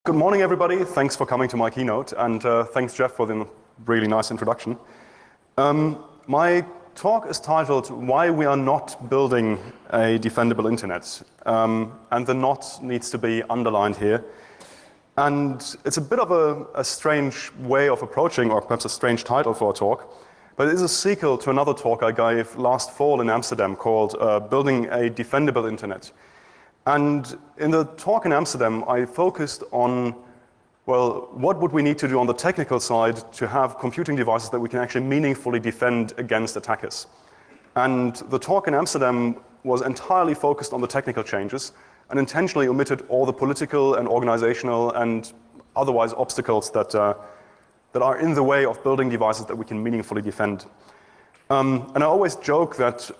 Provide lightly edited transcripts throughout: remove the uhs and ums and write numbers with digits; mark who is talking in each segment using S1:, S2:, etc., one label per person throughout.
S1: Good morning, everybody. Thanks for coming to my keynote, and thanks, Jeff, for the really nice introduction. My talk is titled, Why We Are Not Building a Defendable Internet, and the not needs to be underlined here. And it's a bit of a strange way of approaching, or perhaps a strange title for a talk, but it is a sequel to another talk I gave last fall in Amsterdam called Building a Defendable Internet. And in the talk in Amsterdam, I focused on, well, what would we need to do on the technical side to have computing devices that we can actually meaningfully defend against attackers. And the talk in Amsterdam was entirely focused on the technical changes and intentionally omitted all the political and organizational and otherwise obstacles that are in the way of building devices that we can meaningfully defend. And I always joke that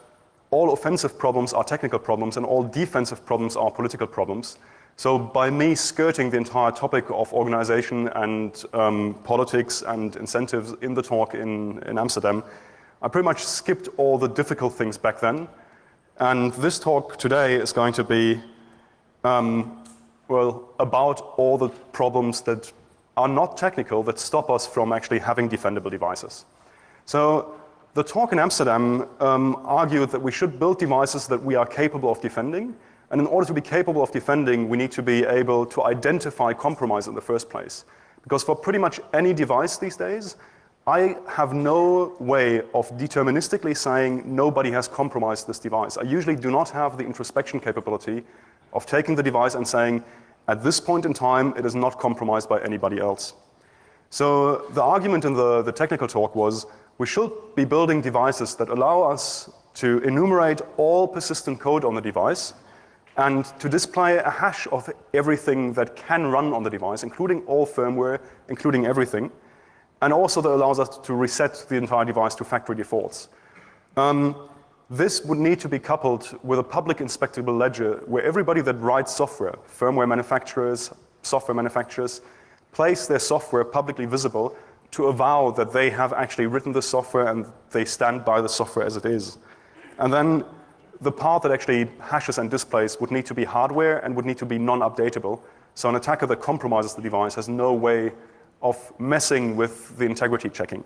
S1: all offensive problems are technical problems and all defensive problems are political problems. So by me skirting the entire topic of organization and politics and incentives in the talk in Amsterdam, I pretty much skipped all the difficult things back then. And this talk today is going to be, well, about all the problems that are not technical that stop us from actually having defendable devices. So the talk in Amsterdam argued that we should build devices that we are capable of defending, and in order to be capable of defending, we need to be able to identify compromise in the first place. Because for pretty much any device these days, I have no way of deterministically saying nobody has compromised this device. I usually do not have the introspection capability of taking the device and saying, at this point in time, it is not compromised by anybody else. So the argument in the technical talk was, we should be building devices that allow us to enumerate all persistent code on the device and to display a hash of everything that can run on the device, including all firmware, including everything, and also that allows us to reset the entire device to factory defaults. This would need to be coupled with a public inspectable ledger where everybody that writes software, firmware manufacturers, software manufacturers, place their software publicly visible to avow that they have actually written the software and they stand by the software as it is. And then the part that actually hashes and displays would need to be hardware and would need to be non-updatable. So an attacker that compromises the device has no way of messing with the integrity checking.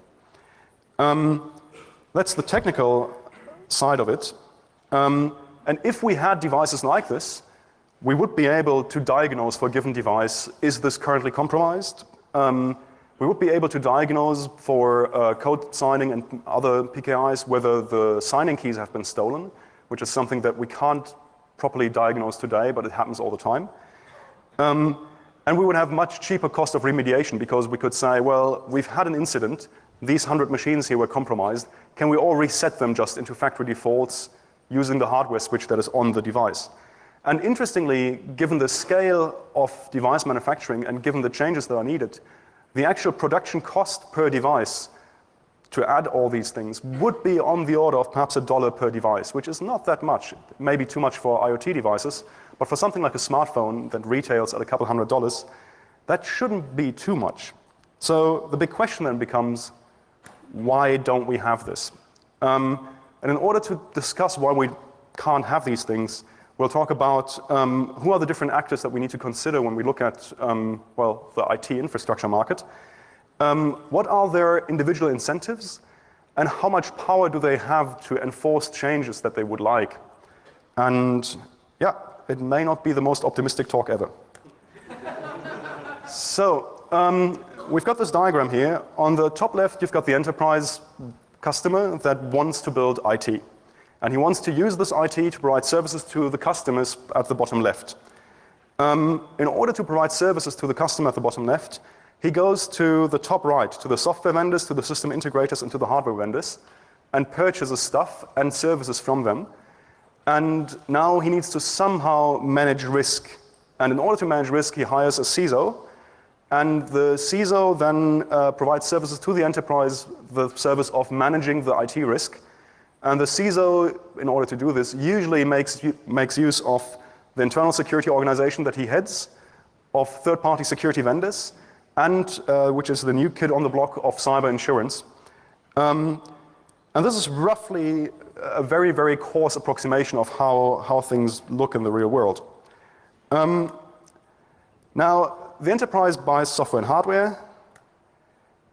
S1: That's the technical side of it. And if we had devices like this, we would be able to diagnose for a given device, is this currently compromised? We would be able to diagnose for code signing and other PKIs whether the signing keys have been stolen, which is something that we can't properly diagnose today, but it happens all the time. And we would have much cheaper cost of remediation because we could say, well, we've had an incident, these 100 machines here were compromised, can we all reset them just into factory defaults using the hardware switch that is on the device? And interestingly, given the scale of device manufacturing and given the changes that are needed, the actual production cost per device to add all these things would be on the order of perhaps $1 per device, which is not that much. It may be too much for IoT devices, but for something like a smartphone that retails at a couple $100, that shouldn't be too much. So the big question then becomes, why don't we have this? And in order to discuss why we can't have these things, we'll talk about who are the different actors that we need to consider when we look at, well, the IT infrastructure market. What are their individual incentives? And how much power do they have to enforce changes that they would like? And yeah, it may not be the most optimistic talk ever. So we've got this diagram here. On the top left, you've got the enterprise customer that wants to build IT. And he wants to use this IT to provide services to the customers at the bottom left. In order to provide services to the customer at the bottom left, he goes to the top right, to the software vendors, to the system integrators, and to the hardware vendors, and purchases stuff and services from them. And now he needs to somehow manage risk. And in order to manage risk, he hires a CISO. And the CISO then provides services to the enterprise, the service of managing the IT risk. And the CISO, in order to do this, usually makes use of the internal security organization that he heads, of third-party security vendors, and which is the new kid on the block of cyber insurance. And this is roughly a very, very coarse approximation of how things look in the real world. Now, the enterprise buys software and hardware,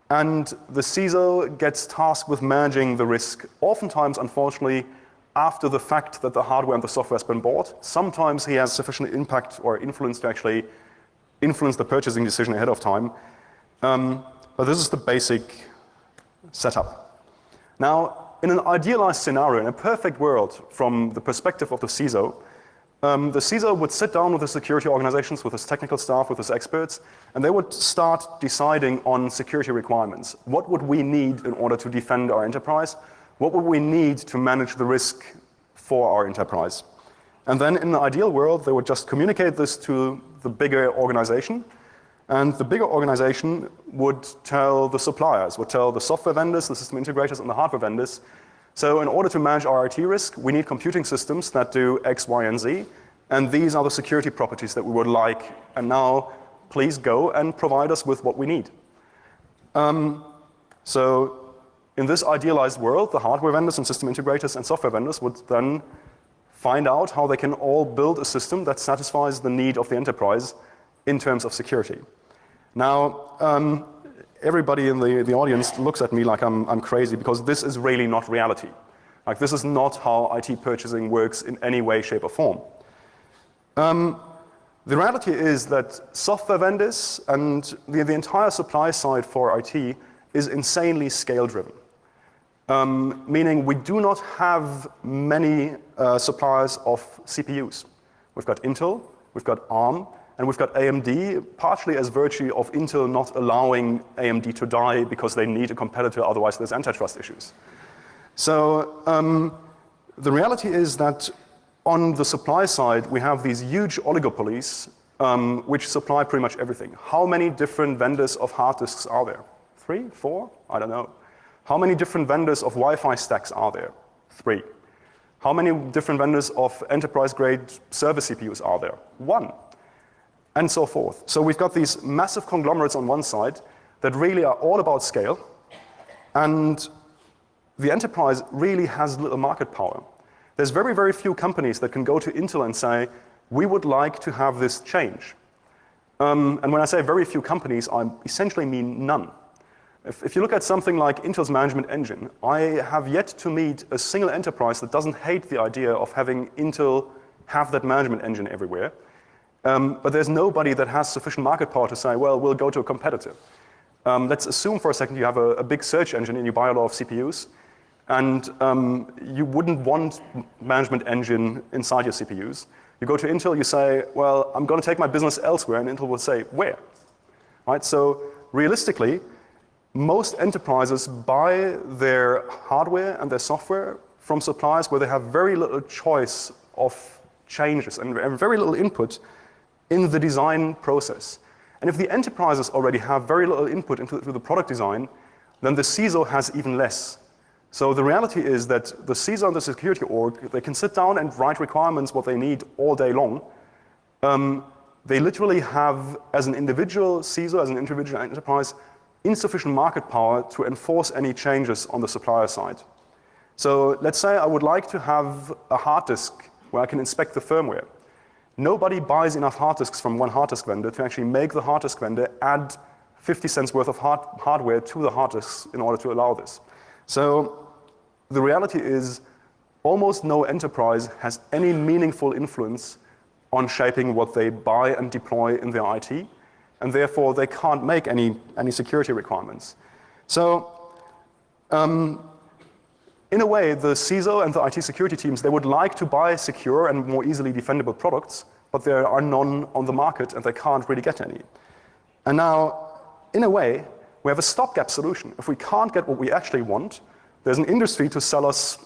S1: and the CISO gets tasked with managing the risk, oftentimes, unfortunately, after the fact that the hardware and the software has been bought. Sometimes he has sufficient impact or influence to actually influence the purchasing decision ahead of time. But this is the basic setup. Now, in an idealized scenario, in a perfect world, from the perspective of the CISO would sit down with the security organizations, with his technical staff, with his experts, and they would start deciding on security requirements. What would we need in order to defend our enterprise? What would we need to manage the risk for our enterprise? And then in the ideal world, they would just communicate this to the bigger organization, and the bigger organization would tell the suppliers, would tell the software vendors, the system integrators, and the hardware vendors, so in order to manage our IT risk, we need computing systems that do X, Y, and Z, and these are the security properties that we would like, and now please go and provide us with what we need. So in this idealized world, the hardware vendors and system integrators and software vendors would then find out how they can all build a system that satisfies the need of the enterprise in terms of security. Now, everybody in the audience looks at me like I'm crazy, because this is really not reality. Like, this is not how IT purchasing works in any way, shape, or form. The reality is that software vendors and the entire supply side for IT is insanely scale-driven. Meaning we do not have many suppliers of CPUs. We've got Intel, we've got ARM, and we've got AMD, partially as virtue of Intel not allowing AMD to die because they need a competitor, otherwise there's antitrust issues. So the reality is that on the supply side, we have these huge oligopolies which supply pretty much everything. How many different vendors of hard disks are there? 3, 4? I don't know. How many different vendors of Wi-Fi stacks are there? 3. How many different vendors of enterprise-grade server CPUs are there? 1. And so forth. So we've got these massive conglomerates on one side that really are all about scale, and the enterprise really has little market power. There's very, very few companies that can go to Intel and say, we would like to have this change. And when I say very few companies, I essentially mean none. If you look at something like Intel's management engine, I have yet to meet a single enterprise that doesn't hate the idea of having Intel have that management engine everywhere. But there's nobody that has sufficient market power to say, well, we'll go to a competitor. Let's assume for a second you have a big search engine and you buy a lot of CPUs, and you wouldn't want management engine inside your CPUs. You go to Intel, you say, well, I'm going to take my business elsewhere, and Intel will say, where? Right? So realistically, most enterprises buy their hardware and their software from suppliers where they have very little choice of changes and very little input in the design process. And if the enterprises already have very little input into the product design, then the CISO has even less. So the reality is that the CISO and the security org, they can sit down and write requirements what they need all day long. They literally have, as an individual CISO, as an individual enterprise, insufficient market power to enforce any changes on the supplier side. So let's say I would like to have a hard disk where I can inspect the firmware. Nobody buys enough hard disks from one hard disk vendor to actually make the hard disk vendor add 50 cents worth of hardware to the hard disks in order to allow this. So the reality is almost no enterprise has any meaningful influence on shaping what they buy and deploy in their IT, and therefore they can't make any security requirements. So in a way, the CISO and the IT security teams, they would like to buy secure and more easily defendable products, but there are none on the market and they can't really get any. And now, in a way, we have a stopgap solution. If we can't get what we actually want, there's an industry to sell us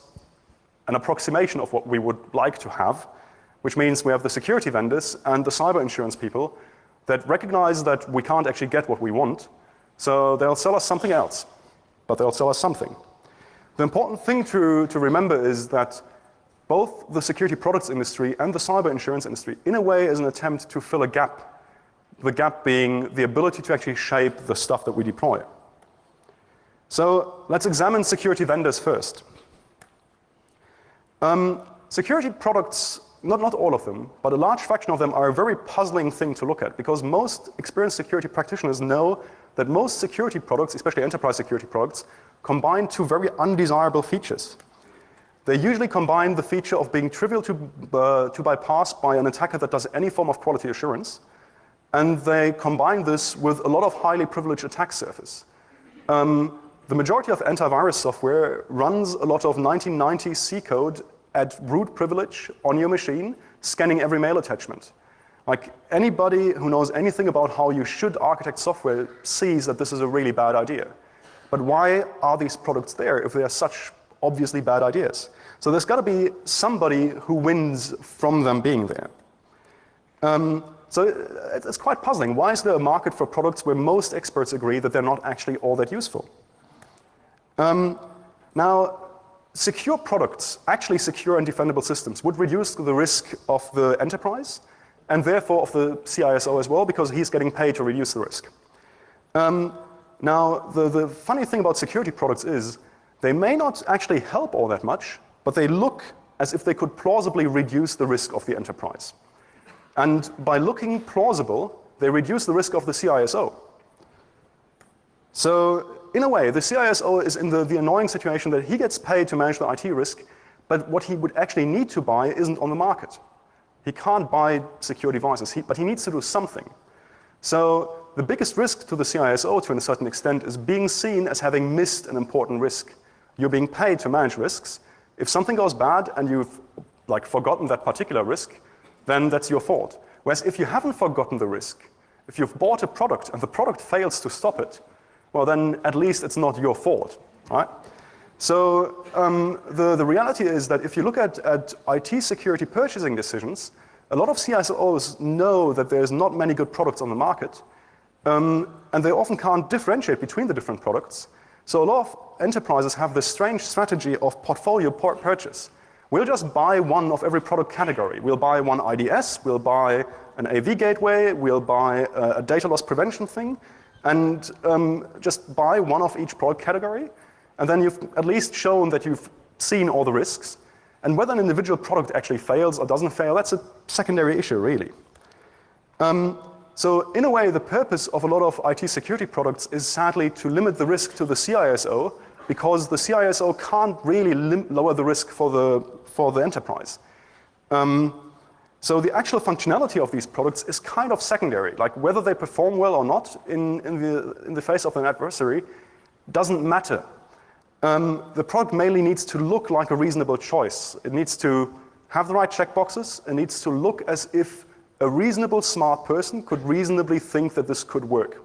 S1: an approximation of what we would like to have, which means we have the security vendors and the cyber insurance people that recognize that we can't actually get what we want, so they'll sell us something else, but they'll sell us something. The important thing to remember is that both the security products industry and the cyber insurance industry, in a way, is an attempt to fill a gap, the gap being the ability to actually shape the stuff that we deploy. So let's examine security vendors first. Security products not all of them, but a large fraction of them are a very puzzling thing to look at, because most experienced security practitioners know that most security products, especially enterprise security products, combine two very undesirable features. They usually combine the feature of being trivial to bypass by an attacker that does any form of quality assurance, and they combine this with a lot of highly privileged attack surface. The majority of antivirus software runs a lot of 1990s C code at root privilege on your machine, scanning every mail attachment. Like, anybody who knows anything about how you should architect software sees that this is a really bad idea. But why are these products there if they are such obviously bad ideas? So there's got to be somebody who wins from them being there. So it's quite puzzling. Why is there a market for products where most experts agree that they're not actually all that useful? Now, secure products, actually secure and defendable systems, would reduce the risk of the enterprise and therefore of the CISO as well, because he's getting paid to reduce the risk. Now, the funny thing about security products is they may not actually help all that much, but they look as if they could plausibly reduce the risk of the enterprise. And by looking plausible, they reduce the risk of the CISO. So, in a way, the CISO is in the annoying situation that he gets paid to manage the IT risk, but what he would actually need to buy isn't on the market. He can't buy secure devices, but he needs to do something. So the biggest risk to the CISO, to a certain extent, is being seen as having missed an important risk. You're being paid to manage risks. If something goes bad and you've forgotten that particular risk, then that's your fault. Whereas if you haven't forgotten the risk, if you've bought a product and the product fails to stop it, well, then at least it's not your fault, right? So the reality is that if you look at IT security purchasing decisions, a lot of CISOs know that there's not many good products on the market, and they often can't differentiate between the different products. So a lot of enterprises have this strange strategy of portfolio purchase. We'll just buy one of every product category. We'll buy one IDS, we'll buy an AV gateway, we'll buy a data loss prevention thing, and just buy one of each product category, and then you've at least shown that you've seen all the risks. And whether an individual product actually fails or doesn't fail, that's a secondary issue, really. So in a way, the purpose of a lot of IT security products is sadly to limit the risk to the CISO, because the CISO can't really lower the risk for the enterprise. So the actual functionality of these products is kind of secondary. Like, whether they perform well or not in the face of an adversary doesn't matter. The product mainly needs to look like a reasonable choice. It needs to have the right checkboxes. It needs to look as if a reasonable, smart person could reasonably think that this could work.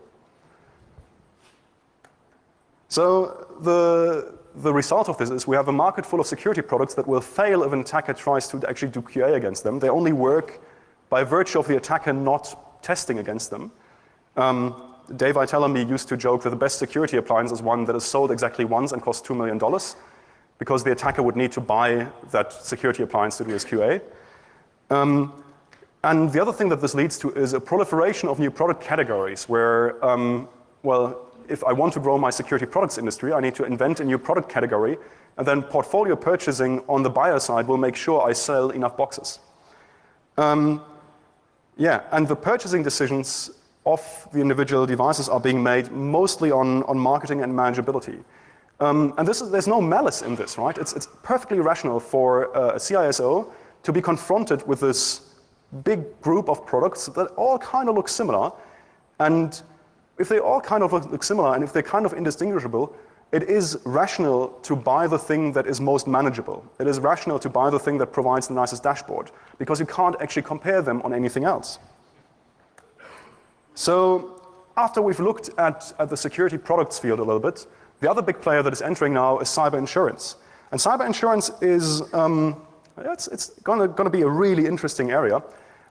S1: So the result of this is we have a market full of security products that will fail if an attacker tries to actually do QA against them. They only work by virtue of the attacker not testing against them. Dave Itellamy used to joke that the best security appliance is one that is sold exactly once and costs $2 million, because the attacker would need to buy that security appliance to do his QA. And the other thing that this leads to is a proliferation of new product categories where, well, if I want to grow my security products industry, I need to invent a new product category, and then portfolio purchasing on the buyer side will make sure I sell enough boxes. Yeah, and the purchasing decisions of the individual devices are being made mostly on marketing and manageability. And there's no malice in this, right? It's perfectly rational for a CISO to be confronted with this big group of products that all kind of look similar, and if they all kind of look similar and if they're kind of indistinguishable, it is rational to buy the thing that is most manageable. It is rational to buy the thing that provides the nicest dashboard, because you can't actually compare them on anything else. So after we've looked at the security products field a little bit, the other big player that is entering now is cyber insurance. And cyber insurance is, it's gonna be a really interesting area.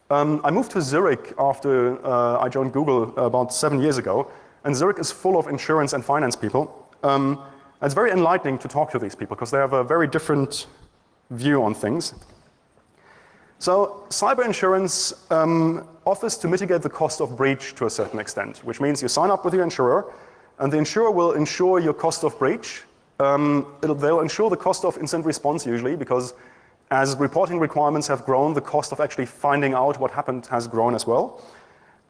S1: I moved to Zurich after I joined Google about 7 years ago, and Zurich is full of insurance and finance people. It's very enlightening to talk to these people because they have a very different view on things. So cyber insurance offers to mitigate the cost of breach to a certain extent, which means you sign up with your insurer, and the insurer will insure your cost of breach. They'll insure the cost of incident response usually, because As reporting requirements have grown, the cost of actually finding out what happened has grown as well.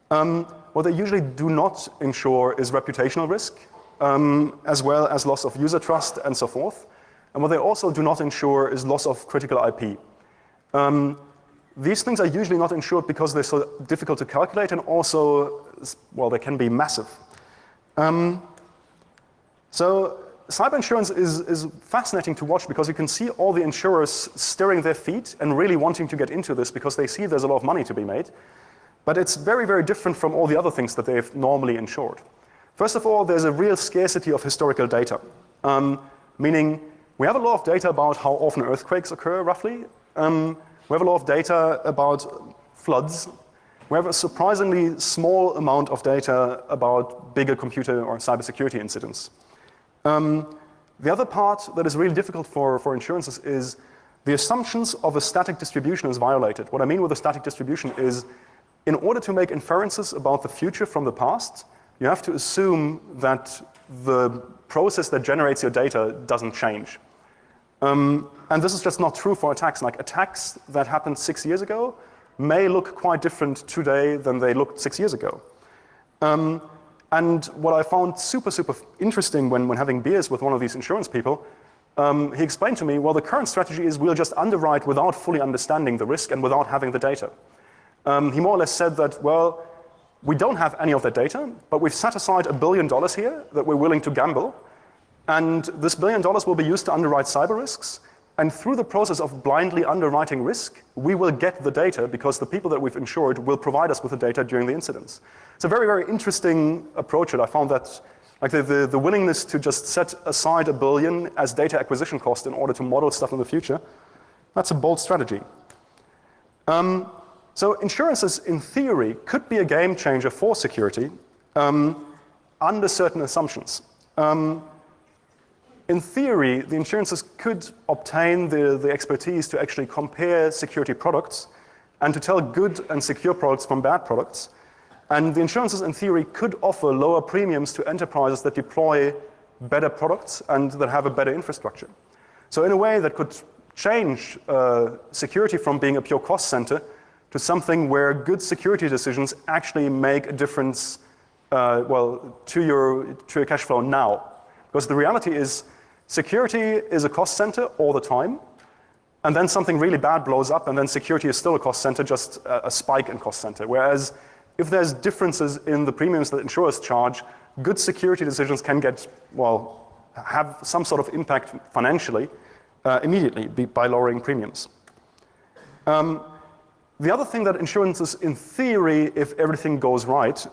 S1: What they usually do not insure is reputational risk, as well as loss of user trust and so forth. And what they also do not insure is loss of critical IP. These things are usually not insured because they're so difficult to calculate, and also, well, they can be massive. So cyber insurance is fascinating to watch because you can see all the insurers stirring their feet and really wanting to get into this because they see there's a lot of money to be made. But it's very, very different from all the other things that they've normally insured. First of all, there's a real scarcity of historical data, meaning we have a lot of data about how often earthquakes occur, roughly. We have a lot of data about floods. We have a surprisingly small amount of data about bigger computer or cybersecurity incidents. The other part that is really difficult for insurances is the assumptions of a static distribution is violated. What I mean with a static distribution is, in order to make inferences about the future from the past, you have to assume that the process that generates your data doesn't change. And this is just not true for attacks. Like attacks that happened 6 years ago may look quite different today than they looked 6 years ago. And what I found super, super interesting when having beers with one of these insurance people, he explained to me, well, the current strategy is we'll just underwrite without fully understanding the risk and without having the data. He more or less said that, well, we don't have any of that data, but we've set aside $1 billion here that we're willing to gamble. And this $1 billion will be used to underwrite cyber risks. And through the process of blindly underwriting risk, we will get the data because the people that we've insured will provide us with the data during the incidents. It's a very, very interesting approach, and I found that like the willingness to just set aside $1 billion as data acquisition cost in order to model stuff in the future, that's a bold strategy. So insurances, in theory, could be a game changer for security under certain assumptions. In theory, the insurances could obtain the expertise to actually compare security products and to tell good and secure products from bad products. And the insurances, in theory, could offer lower premiums to enterprises that deploy better products and that have a better infrastructure. So in a way that could change security from being a pure cost center to something where good security decisions actually make a difference well, to your cash flow now. Because the reality is, security is a cost center all the time, and then something really bad blows up, and then security is still a cost center, just a spike in cost center. Whereas if there's differences in the premiums that insurers charge, good security decisions can get, well, have some sort of impact financially immediately by lowering premiums. The other thing that insurances, in theory, if everything goes right,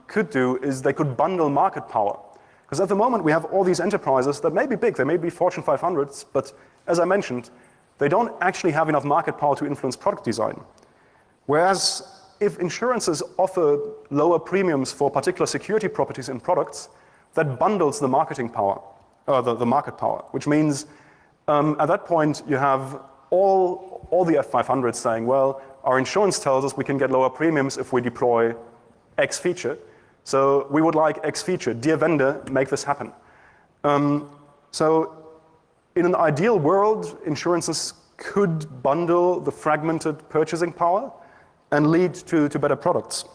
S1: could do is they could bundle market power. Because at the moment we have all these enterprises that may be big, they may be Fortune 500s, but as I mentioned, they don't actually have enough market power to influence product design. Whereas if insurances offer lower premiums for particular security properties in products, that bundles the marketing power, the market power, which means at that point you have all the F500s saying, well, our insurance tells us we can get lower premiums if we deploy X feature. So we would like X feature. Dear vendor, make this happen. So in an ideal world, insurances could bundle the fragmented purchasing power and lead to better products.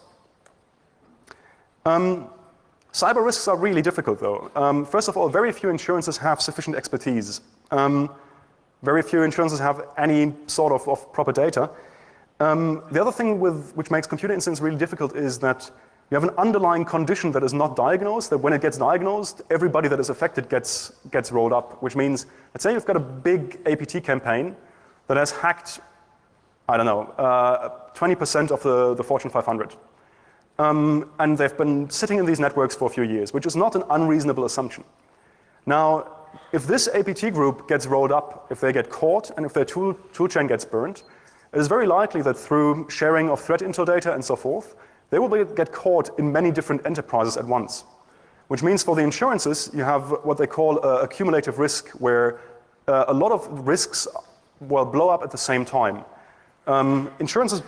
S1: Cyber risks are really difficult, though. First of all, very few insurances have sufficient expertise. Very few insurances have any sort of proper data. The other thing which makes computer incidents really difficult is that you have an underlying condition that is not diagnosed, that when it gets diagnosed, everybody that is affected gets rolled up, which means, let's say you've got a big APT campaign that has hacked, I don't know, 20% of the Fortune 500. And they've been sitting in these networks for a few years, which is not an unreasonable assumption. Now, if this APT group gets rolled up, if they get caught, and if their toolchain gets burned, it is very likely that through sharing of threat intel data and so forth, they will get caught in many different enterprises at once. Which means for the insurances, you have what they call a cumulative risk, where a lot of risks will blow up at the same time. Insurances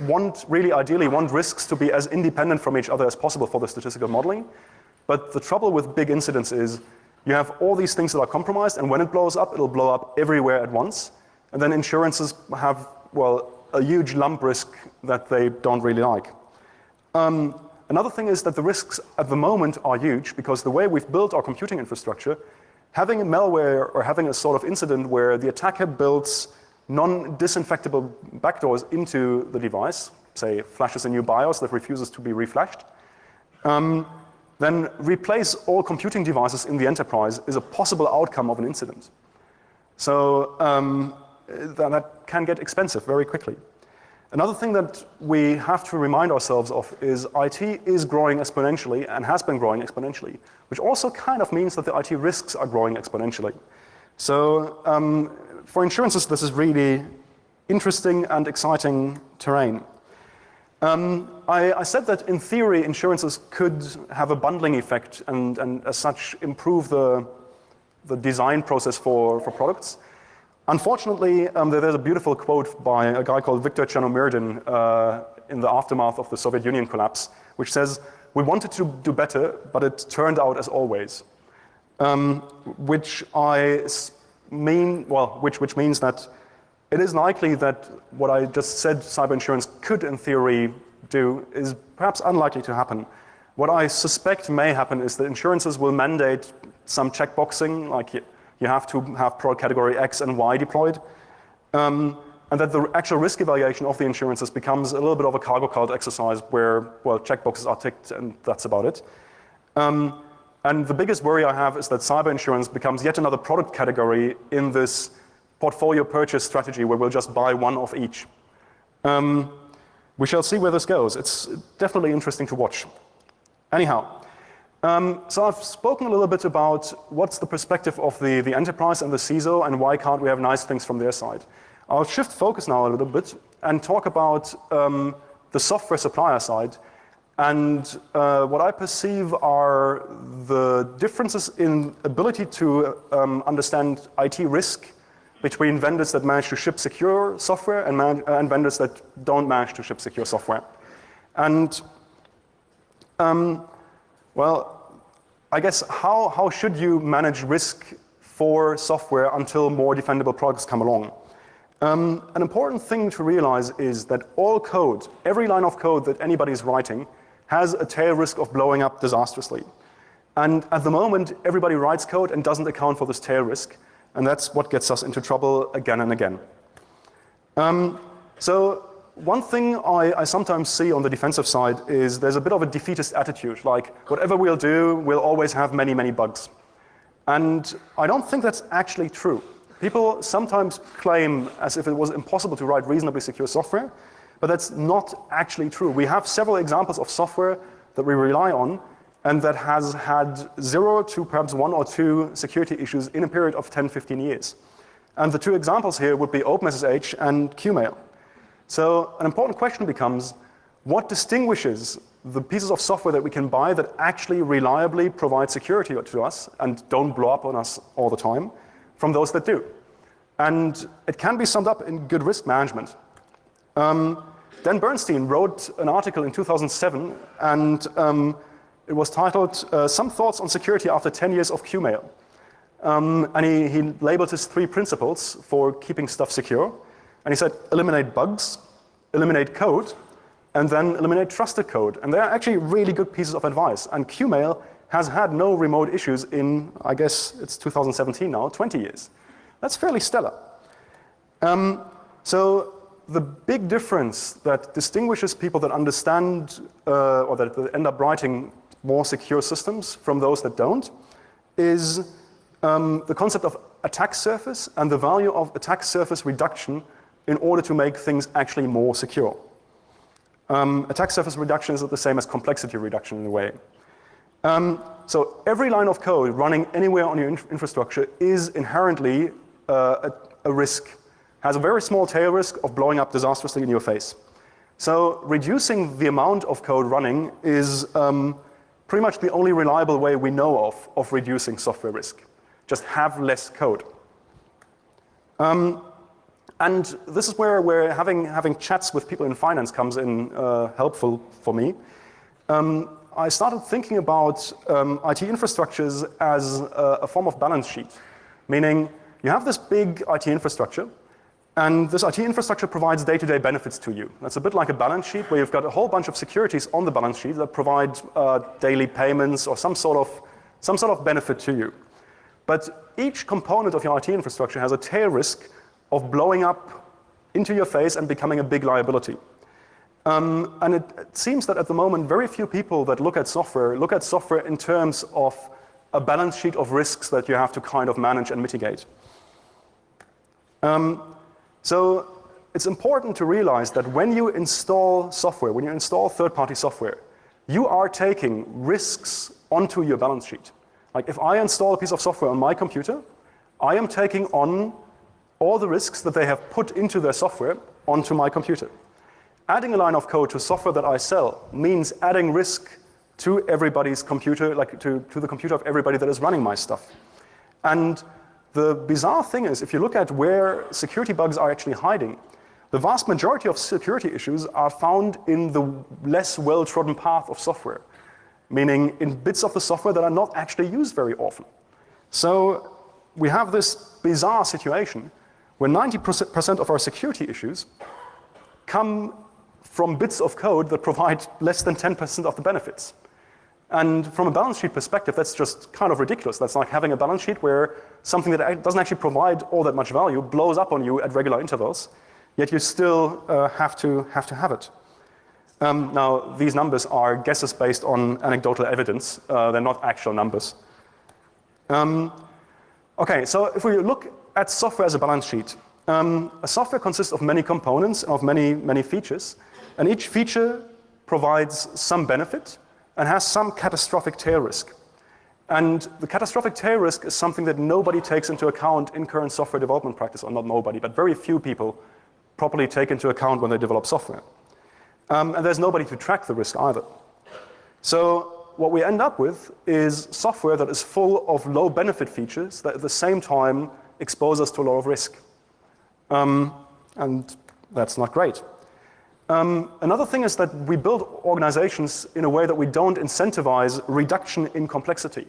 S1: ideally want risks to be as independent from each other as possible for the statistical modeling. But the trouble with big incidents is you have all these things that are compromised, and when it blows up, it'll blow up everywhere at once. And then insurances have, well, a huge lump risk that they don't really like. Another thing is that the risks at the moment are huge because the way we've built our computing infrastructure, having a malware or having a sort of incident where the attacker builds non-disinfectable backdoors into the device, say flashes a new BIOS that refuses to be reflashed, then replace all computing devices in the enterprise is a possible outcome of an incident. So that can get expensive very quickly. Another thing that we have to remind ourselves of is IT is growing exponentially and has been growing exponentially, which also kind of means that the IT risks are growing exponentially. So for insurances, this is really interesting and exciting terrain. I said that in theory, insurances could have a bundling effect and as such improve the design process for products. Unfortunately, there's a beautiful quote by a guy called Viktor Chernomyrdin in the aftermath of the Soviet Union collapse, which says, "We wanted to do better, but it turned out as always." Which means that it is likely that what I just said cyber insurance could in theory do is perhaps unlikely to happen. What I suspect may happen is that insurances will mandate some checkboxing, like you have to have product category X and Y deployed, and that the actual risk evaluation of the insurances becomes a little bit of a cargo cult exercise where, well, checkboxes are ticked and that's about it. And the biggest worry I have is that cyber insurance becomes yet another product category in this portfolio purchase strategy where we'll just buy one of each. We shall see where this goes. It's definitely interesting to watch. Anyhow, so I've spoken a little bit about what's the perspective of the enterprise and the CISO and why can't we have nice things from their side. I'll shift focus now a little bit and talk about the software supplier side and what I perceive are the differences in ability to understand IT risk between vendors that manage to ship secure software and vendors that don't manage to ship secure software. And well, I guess how should you manage risk for software until more defendable products come along? An important thing to realize is that all code, every line of code that anybody's writing, has a tail risk of blowing up disastrously. And at the moment, everybody writes code and doesn't account for this tail risk. And that's what gets us into trouble again and again. So one thing I sometimes see on the defensive side is there's a bit of a defeatist attitude, like whatever we'll do, we'll always have many, many bugs. And I don't think that's actually true. People sometimes claim as if it was impossible to write reasonably secure software, but that's not actually true. We have several examples of software that we rely on and that has had 0 to perhaps 1 or 2 security issues in a period of 10, 15 years. And the 2 examples here would be OpenSSH and Qmail. So an important question becomes, what distinguishes the pieces of software that we can buy that actually reliably provide security to us and don't blow up on us all the time from those that do? And it can be summed up in good risk management. Dan Bernstein wrote an article in 2007 and it was titled, Some Thoughts on Security After 10 Years of Qmail. And he labeled his 3 principles for keeping stuff secure. And he said, eliminate bugs, eliminate code, and then eliminate trusted code. And they're actually really good pieces of advice. And Qmail has had no remote issues in, I guess it's 2017 now, 20 years. That's fairly stellar. So the big difference that distinguishes people that understand or that end up writing more secure systems from those that don't is the concept of attack surface and the value of attack surface reduction in order to make things actually more secure. Attack surface reduction is the same as complexity reduction in a way. So every line of code running anywhere on your infrastructure is inherently a risk, has a very small tail risk of blowing up disastrously in your face. So reducing the amount of code running is pretty much the only reliable way we know of reducing software risk. Just have less code. And this is where having chats with people in finance comes in helpful for me. I started thinking about IT infrastructures as a form of balance sheet, meaning you have this big IT infrastructure, And this IT infrastructure provides day-to-day benefits to you. That's a bit like a balance sheet where you've got a whole bunch of securities on the balance sheet that provide daily payments or some sort of benefit to you. But each component of your IT infrastructure has a tail risk of blowing up into your face and becoming a big liability. And it seems that at the moment, very few people that look at software in terms of a balance sheet of risks that you have to kind of manage and mitigate. So it's important to realize that when you install software, when you install third-party software, you are taking risks onto your balance sheet. Like if I install a piece of software on my computer, I am taking on all the risks that they have put into their software onto my computer. Adding a line of code to software that I sell means adding risk to everybody's computer, like to the computer of everybody that is running my stuff. And the bizarre thing is, if you look at where security bugs are actually hiding, the vast majority of security issues are found in the less well-trodden path of software, meaning in bits of the software that are not actually used very often. So we have this bizarre situation where 90% of our security issues come from bits of code that provide less than 10% of the benefits. And from a balance sheet perspective, that's just kind of ridiculous. That's like having a balance sheet where something that doesn't actually provide all that much value blows up on you at regular intervals, yet you still have to have it. Now, these numbers are guesses based on anecdotal evidence. They're not actual numbers. Okay, so if we look at software as a balance sheet, a software consists of many components, of many features, and each feature provides some benefit and has some catastrophic tail risk. And the catastrophic tail risk is something that nobody takes into account in current software development practice, or not nobody, but very few people properly take into account when they develop software. And there's nobody to track the risk either. So what we end up with is software that is full of low benefit features that at the same time expose us to a lot of risk. And that's not great. Another thing is that we build organizations in a way that we don't incentivize reduction in complexity.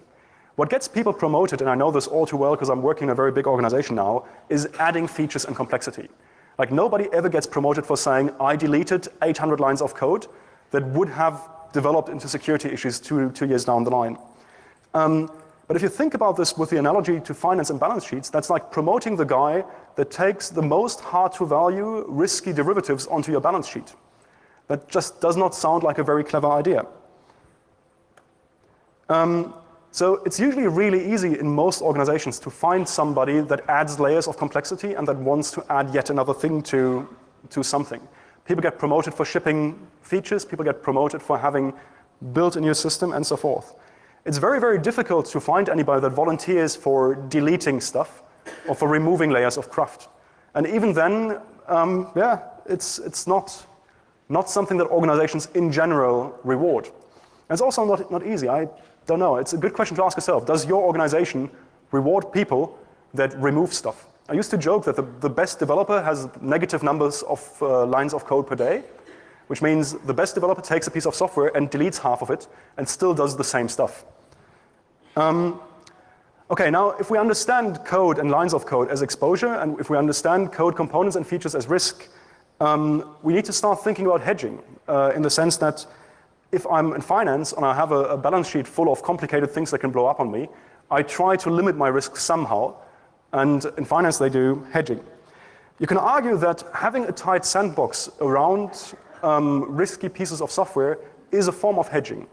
S1: What gets people promoted, and I know this all too well because I'm working in a very big organization now, is adding features and complexity. Like nobody ever gets promoted for saying, I deleted 800 lines of code that would have developed into security issues two years down the line. But if you think about this with the analogy to finance and balance sheets, that's like promoting the guy that takes the most hard-to-value, risky derivatives onto your balance sheet. That just does not sound like a very clever idea. So it's usually really easy in most organizations to find somebody that adds layers of complexity and that wants to add yet another thing to something. People get promoted for shipping features, people get promoted for having built a new system, and so forth. It's very, very difficult to find anybody that volunteers for deleting stuff or for removing layers of craft. And even then, it's not something that organizations in general reward. And it's also not easy. I don't know. It's a good question to ask yourself. Does your organization reward people that remove stuff? I used to joke that the best developer has negative numbers of lines of code per day, which means the best developer takes a piece of software and deletes half of it and still does the same stuff. Okay, now if we understand code and lines of code as exposure, and if we understand code components and features as risk, we need to start thinking about hedging in the sense that if I'm in finance and I have a balance sheet full of complicated things that can blow up on me, I try to limit my risk somehow, and in finance they do hedging. You can argue that having a tight sandbox around risky pieces of software is a form of hedging,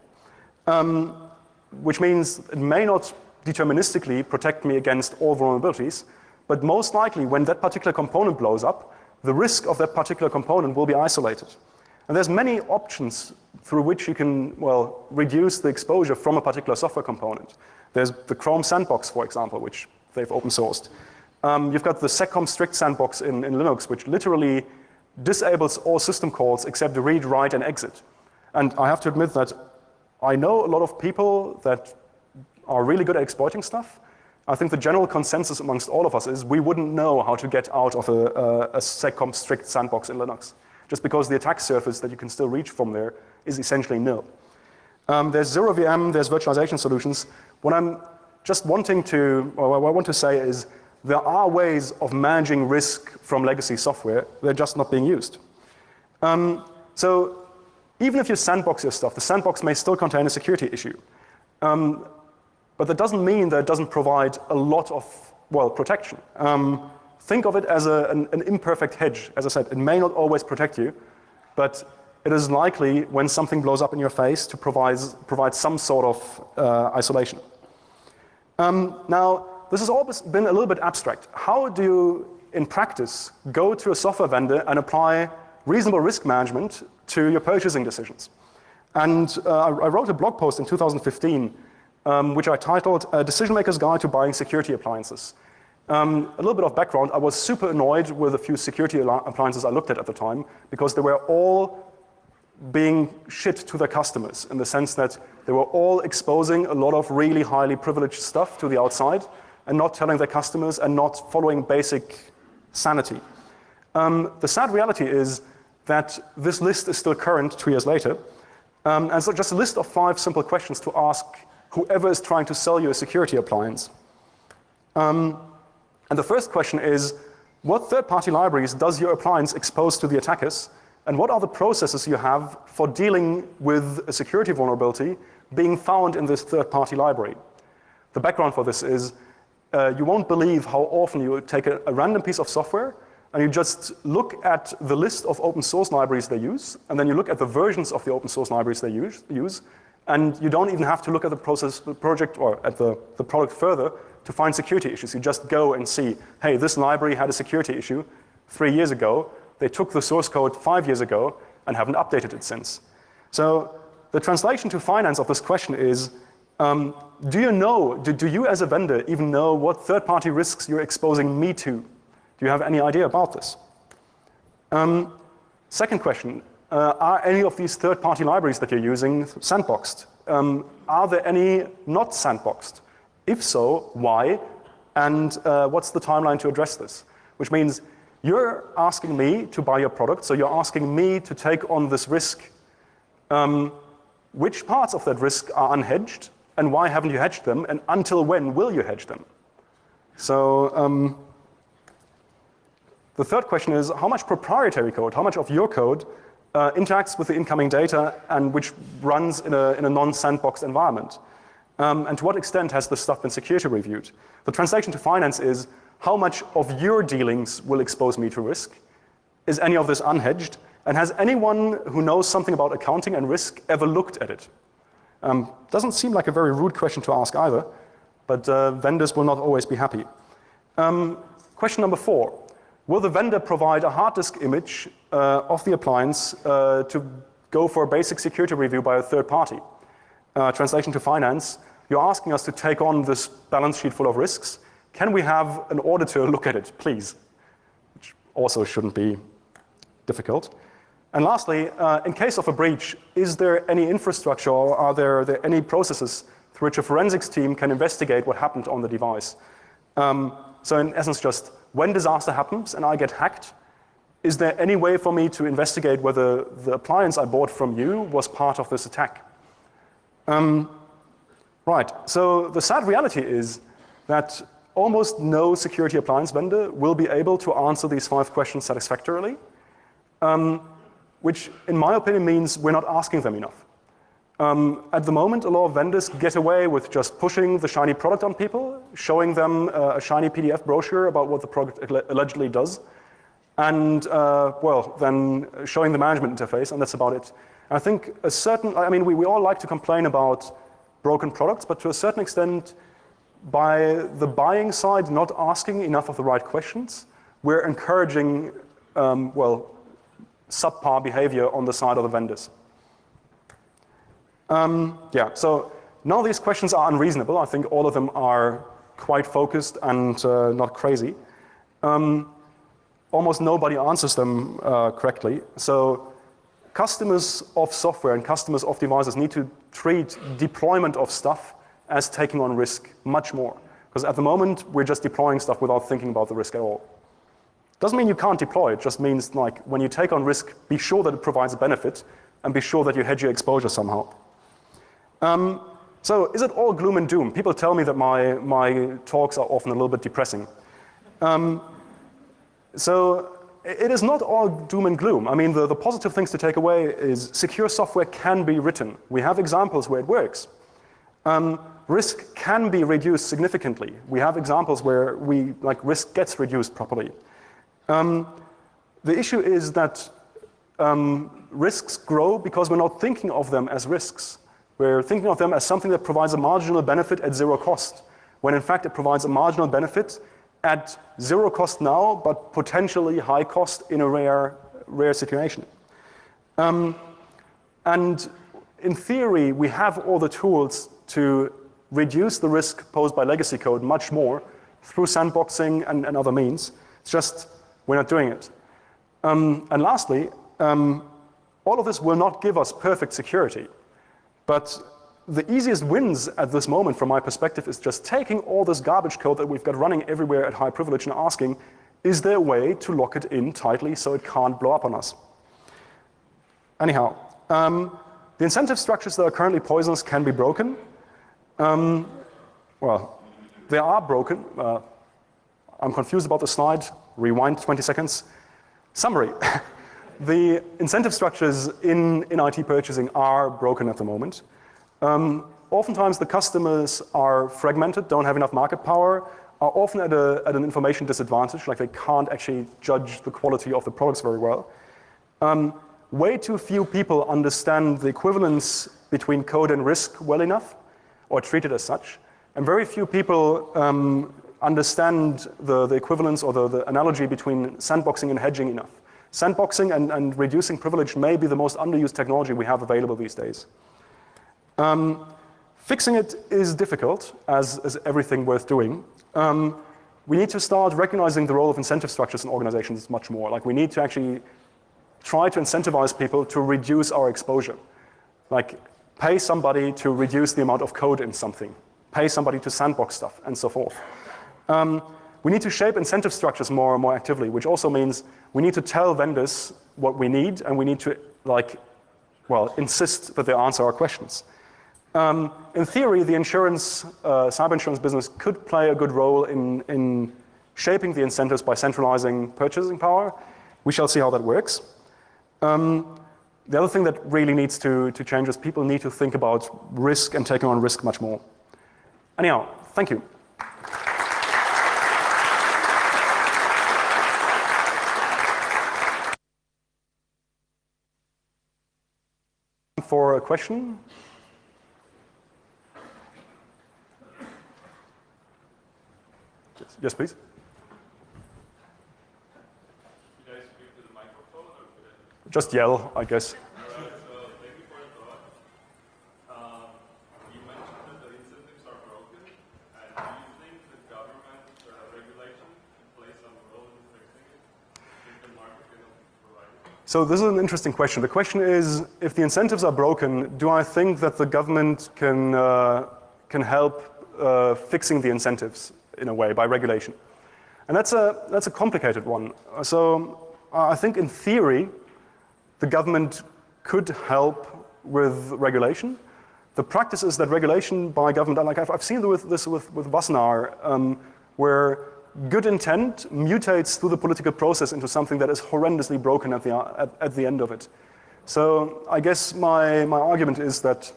S1: which means it may not deterministically protect me against all vulnerabilities, but most likely when that particular component blows up, the risk of that particular component will be isolated. And there's many options through which you can, well, reduce the exposure from a particular software component. There's the Chrome sandbox, for example, which they've open sourced. You've got the seccomp strict sandbox in Linux, which literally disables all system calls except the read, write, and exit. And I have to admit that I know a lot of people that are really good at exploiting stuff. I think the general consensus amongst all of us is we wouldn't know how to get out of a seccomp strict sandbox in Linux, just because the attack surface that you can still reach from there is essentially nil. There's zero VM, there's virtualization solutions. What I'm just wanting to, or what I want to say is there are ways of managing risk from legacy software. They're just not being used. So even if you sandbox your stuff, the sandbox may still contain a security issue. But that doesn't mean that it doesn't provide a lot of, well, protection. Think of it as an imperfect hedge. As I said, it may not always protect you, but it is likely when something blows up in your face to provide some sort of isolation. Now, this has always been a little bit abstract. How do you, in practice, go to a software vendor and apply reasonable risk management to your purchasing decisions? And I wrote a blog post in 2015, which I titled Decision Maker's Guide to Buying Security Appliances. A little bit of background, I was super annoyed with a few security appliances I looked at the time because they were all being shit to their customers in the sense that they were all exposing a lot of really highly privileged stuff to the outside and not telling their customers and not following basic sanity. The sad reality is that this list is still current 2 years later. And so just a list of 5 simple questions to ask whoever is trying to sell you a security appliance. And the first question is, what third-party libraries does your appliance expose to the attackers? And what are the processes you have for dealing with a security vulnerability being found in this third-party library? The background for this is, you won't believe how often you take a random piece of software and you just look at the list of open source libraries they use, and then you look at the versions of the open source libraries they use, and you don't even have to look at the project or at the product further to find security issues. You just go and see, hey, this library had a security issue 3 years ago. They took the source code 5 years ago and haven't updated it since. So the translation to finance of this question is, do you as a vendor even know what third-party risks you're exposing me to? Do you have any idea about this? Second question, are any of these third-party libraries that you're using sandboxed? Are there any not sandboxed? If so, why? And what's the timeline to address this? Which means you're asking me to buy your product, so you're asking me to take on this risk. Which parts of that risk are unhedged, and why haven't you hedged them, and until when will you hedge them? So the third question is, how much proprietary code, how much of your code interacts with the incoming data and which runs in a non-sandboxed environment? And to what extent has this stuff been security reviewed? The translation to finance is, how much of your dealings will expose me to risk? Is any of this unhedged? And has anyone who knows something about accounting and risk ever looked at it? Doesn't seem like a very rude question to ask either, but vendors will not always be happy. Question number 4. Will the vendor provide a hard disk image of the appliance to go for a basic security review by a third party? Translation to finance, you're asking us to take on this balance sheet full of risks. Can we have an auditor look at it, please? Which also shouldn't be difficult. And lastly, in case of a breach, is there any infrastructure or are there any processes through which a forensics team can investigate what happened on the device? So in essence, just when disaster happens and I get hacked, is there any way for me to investigate whether the appliance I bought from you was part of this attack? Right, so the sad reality is that almost no security appliance vendor will be able to answer these 5 questions satisfactorily, which in my opinion means we're not asking them enough. At the moment, a lot of vendors get away with just pushing the shiny product on people, showing them a shiny PDF brochure about what the product allegedly does, and well, then showing the management interface, and that's about it. And I think we all like to complain about broken products, but to a certain extent, by the buying side not asking enough of the right questions, we're encouraging, well, subpar behavior on the side of the vendors. Yeah, so none of these questions are unreasonable. I think all of them are quite focused and not crazy. Almost nobody answers them correctly. So customers of software and customers of devices need to treat deployment of stuff as taking on risk much more. Because at the moment, we're just deploying stuff without thinking about the risk at all. Doesn't mean you can't deploy, it just means like when you take on risk, be sure that it provides a benefit and be sure that you hedge your exposure somehow. So is it all gloom and doom? People tell me that my talks are often a little bit depressing. So it is not all doom and gloom. I mean, the positive things to take away is secure software can be written. We have examples where it works. Risk can be reduced significantly. We have examples where risk gets reduced properly. The issue is that risks grow because we're not thinking of them as risks. We're thinking of them as something that provides a marginal benefit at zero cost, when in fact it provides a marginal benefit at zero cost now, but potentially high cost in a rare situation. And in theory, we have all the tools to reduce the risk posed by legacy code much more through sandboxing and other means. It's just we're not doing it. And lastly, all of this will not give us perfect security. But the easiest wins at this moment, from my perspective, is just taking all this garbage code that we've got running everywhere at high privilege and asking, is there a way to lock it in tightly so it can't blow up on us? Anyhow, the incentive structures that are currently poisonous can be broken. Well, they are broken. I'm confused about the slide. Rewind 20 seconds. Summary. The incentive structures in IT purchasing are broken at the moment. Oftentimes the customers are fragmented, don't have enough market power, are often at an information disadvantage, like they can't actually judge the quality of the products very well. Way too few people understand the equivalence between code and risk well enough, or treat it as such. And very few people understand the equivalence or the analogy between sandboxing and hedging enough. Sandboxing and reducing privilege may be the most underused technology we have available these days. Fixing it is difficult, as everything worth doing. We need to start recognizing the role of incentive structures in organizations much more. Like, we need to actually try to incentivize people to reduce our exposure. Like, pay somebody to reduce the amount of code in something. Pay somebody to sandbox stuff, and so forth. We need to shape incentive structures more and more actively, which also means we need to tell vendors what we need, and we need to, insist that they answer our questions. In theory, the cyber insurance business could play a good role in shaping the incentives by centralizing purchasing power. We shall see how that works. The other thing that really needs to change is people need to think about risk and taking on risk much more. Anyhow, thank you. For a question? Yes, please.
S2: Should I speak to the microphone or should I?
S1: Just yell, I guess.
S2: All right, so thank you for your thought. You mentioned that the incentives are broken, and do you think the government regulation can play some role in fixing it? Do you think the market can provide it?
S1: So this is an interesting question. The question is, if the incentives are broken, do I think that the government can help fixing the incentives in a way by regulation? And that's a complicated one. So I think in theory, the government could help with regulation. The practice is that regulation by government, like I've seen this with Wassenaar, where good intent mutates through the political process into something that is horrendously broken at the end of it. So I guess my argument is that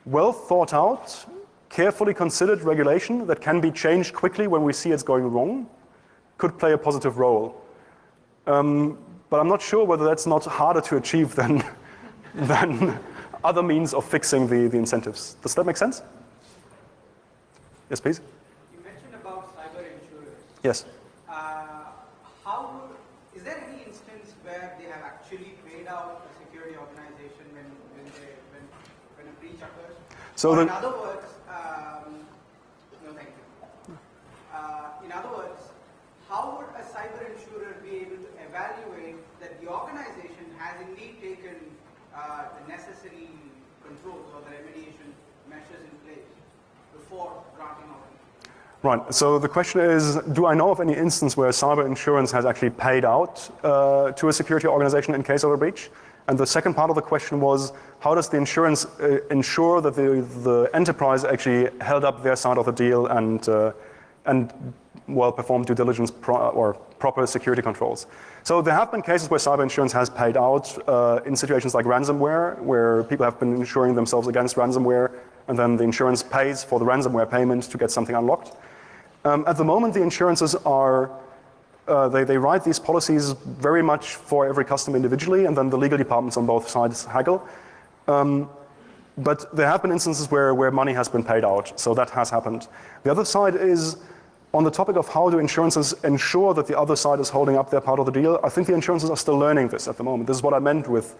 S1: well thought out, carefully considered regulation that can be changed quickly when we see it's going wrong could play a positive role. But I'm not sure whether that's not harder to achieve than other means of fixing the incentives. Does that make sense? Yes, please.
S3: You mentioned about cyber insurance.
S1: Yes.
S3: Is there any instance where they have actually paid out a security organization when a breach occurs?
S1: So
S3: in other words, no, thank you. In other words, how would a cyber insurer be able to evaluate that the organization has indeed taken the necessary controls or the remediation measures in place before granting out?
S1: Right, so the question is, do I know of any instance where cyber insurance has actually paid out to a security organization in case of a breach? And the second part of the question was, how does the insurance ensure that the enterprise actually held up their side of the deal and well-performed due diligence or proper security controls. So there have been cases where cyber insurance has paid out in situations like ransomware, where people have been insuring themselves against ransomware, and then the insurance pays for the ransomware payment to get something unlocked. At the moment, the insurances are, they write these policies very much for every customer individually, and then the legal departments on both sides haggle. But there have been instances where money has been paid out, so that has happened. The other side is, on the topic of how do insurances ensure that the other side is holding up their part of the deal, I think the insurances are still learning this at the moment. This is what I meant with,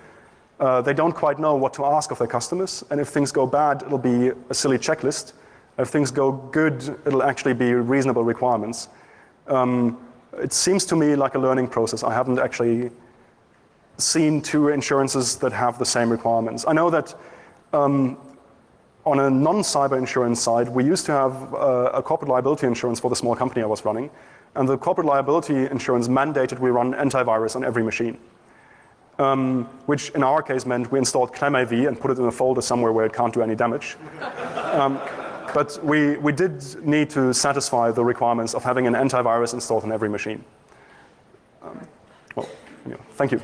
S1: they don't quite know what to ask of their customers, and if things go bad, it'll be a silly checklist. If things go good, it'll actually be reasonable requirements. It seems to me like a learning process. I haven't actually seen two insurances that have the same requirements. I know that on a non-cyber insurance side, we used to have a corporate liability insurance for the small company I was running, and the corporate liability insurance mandated we run antivirus on every machine, which in our case meant we installed ClamAV and put it in a folder somewhere where it can't do any damage. But we did need to satisfy the requirements of having an antivirus installed on every machine. Well, thank you.